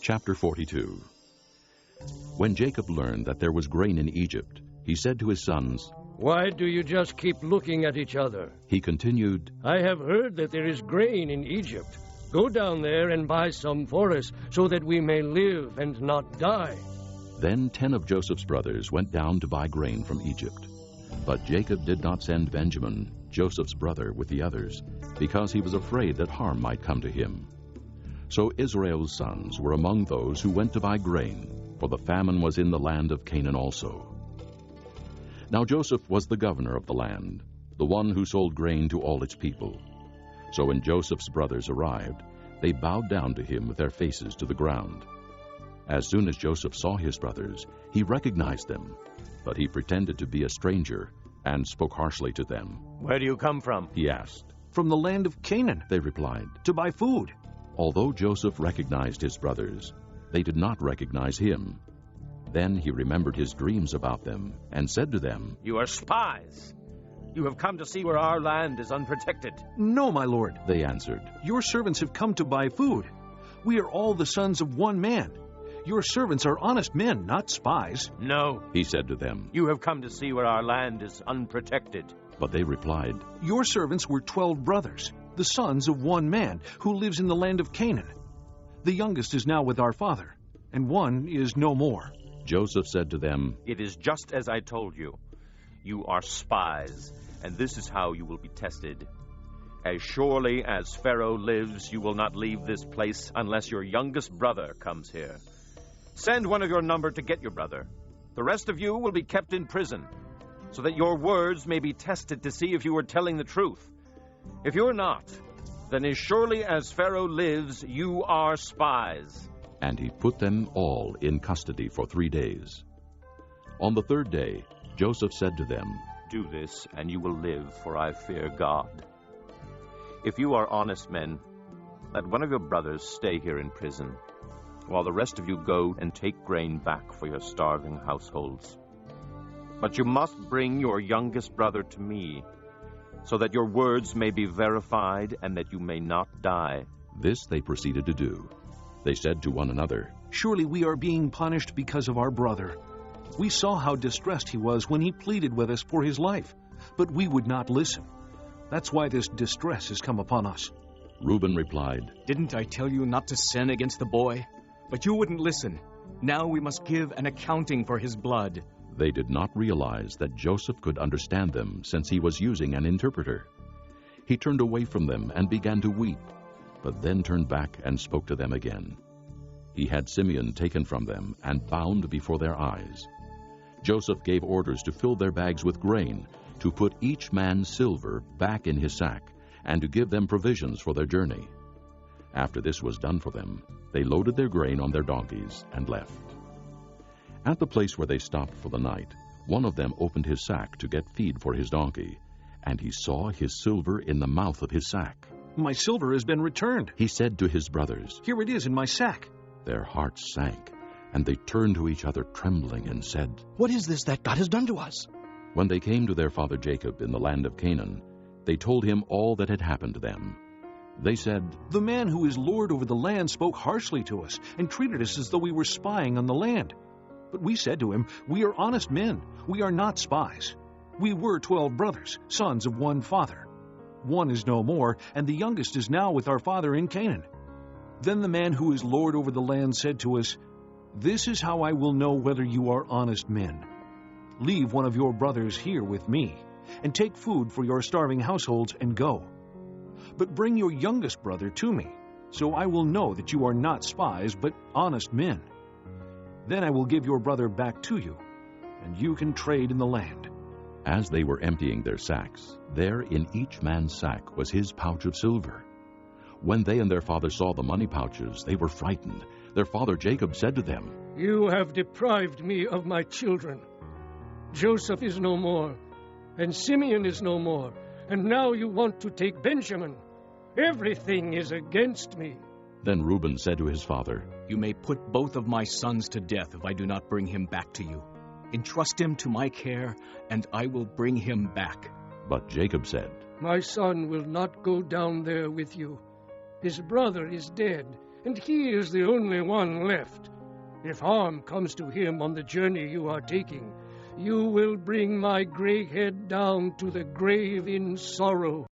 Chapter 42. When Jacob learned that there was grain in Egypt, he said to his sons, "Why do you just keep looking at each other?" He continued, "I have heard that there is grain in Egypt. Go down there and buy some for us, so that we may live and not die." Then 10 of Joseph's brothers went down to buy grain from Egypt. But Jacob did not send Benjamin, Joseph's brother, with the others, because he was afraid that harm might come to him. So Israel's sons were among those who went to buy grain, for the famine was in the land of Canaan also. Now Joseph was the governor of the land, the one who sold grain to all its people. So when Joseph's brothers arrived, they bowed down to him with their faces to the ground. As soon as Joseph saw his brothers, he recognized them, but he pretended to be a stranger and spoke harshly to them. "Where do you come from?" he asked. "From the land of Canaan," they replied. "to buy food." Although Joseph recognized his brothers, they did not recognize him. Then he remembered his dreams about them and said to them, "You are spies. You have come to see where our land is unprotected." "No, my lord," they answered. "your servants have come to buy food. We are all the sons of one man. Your servants are honest men, not spies." "No," he said to them. "You have come to see where our land is unprotected." But they replied, "Your servants were 12 brothers, the sons of one man, who lives in the land of Canaan. The youngest is now with our father, and one is no more." Joseph said to them, "It is just as I told you. You are spies, and this is how you will be tested. As surely as Pharaoh lives, you will not leave this place unless your youngest brother comes here. Send one of your number to get your brother. The rest of you will be kept in prison, so that your words may be tested to see if you are telling the truth. If you are not, then as surely as Pharaoh lives, you are spies." And he put them all in custody for 3 days. On the 3rd day, Joseph said to them, "Do this, and you will live, for I fear God. If you are honest men, let one of your brothers stay here in prison, while the rest of you go and take grain back for your starving households. But you must bring your youngest brother to me, so that your words may be verified and that you may not die." This they proceeded to do. They said to one another, "Surely we are being punished because of our brother. We saw how distressed he was when he pleaded with us for his life, but we would not listen. That's why this distress has come upon us." Reuben replied, "Didn't I tell you not to sin against the boy? But you wouldn't listen. Now we must give an accounting for his blood." They did not realize that Joseph could understand them, since he was using an interpreter. He turned away from them and began to weep, but then turned back and spoke to them again. He had Simeon taken from them and bound before their eyes. Joseph gave orders to fill their bags with grain, to put each man's silver back in his sack, and to give them provisions for their journey. After this was done for them, they loaded their grain on their donkeys and left. At the place where they stopped for the night, one of them opened his sack to get feed for his donkey, and he saw his silver in the mouth of his sack. "My silver has been returned," he said to his brothers. "Here it is in my sack." Their hearts sank, and they turned to each other trembling and said, "What is this that God has done to us?" When they came to their father Jacob in the land of Canaan, they told him all that had happened to them. They said, "The man who is lord over the land spoke harshly to us and treated us as though we were spying on the land. But we said to him, 'We are honest men. We are not spies. We were 12 brothers, sons of one father. One is no more, and the youngest is now with our father in Canaan.' Then the man who is lord over the land said to us, 'This is how I will know whether you are honest men. Leave one of your brothers here with me, and take food for your starving households and go. But bring your youngest brother to me, so I will know that you are not spies, but honest men. Then I will give your brother back to you, and you can trade in the land.'" As they were emptying their sacks, there in each man's sack was his pouch of silver. When they and their father saw the money pouches, they were frightened. Their father Jacob said to them, "You have deprived me of my children. Joseph is no more, and Simeon is no more, and now you want to take Benjamin. Everything is against me." Then Reuben said to his father, "You may put both of my sons to death if I do not bring him back to you. Entrust him to my care, and I will bring him back." But Jacob said, "My son will not go down there with you. His brother is dead, and he is the only one left. If harm comes to him on the journey you are taking, you will bring my gray head down to the grave in sorrow."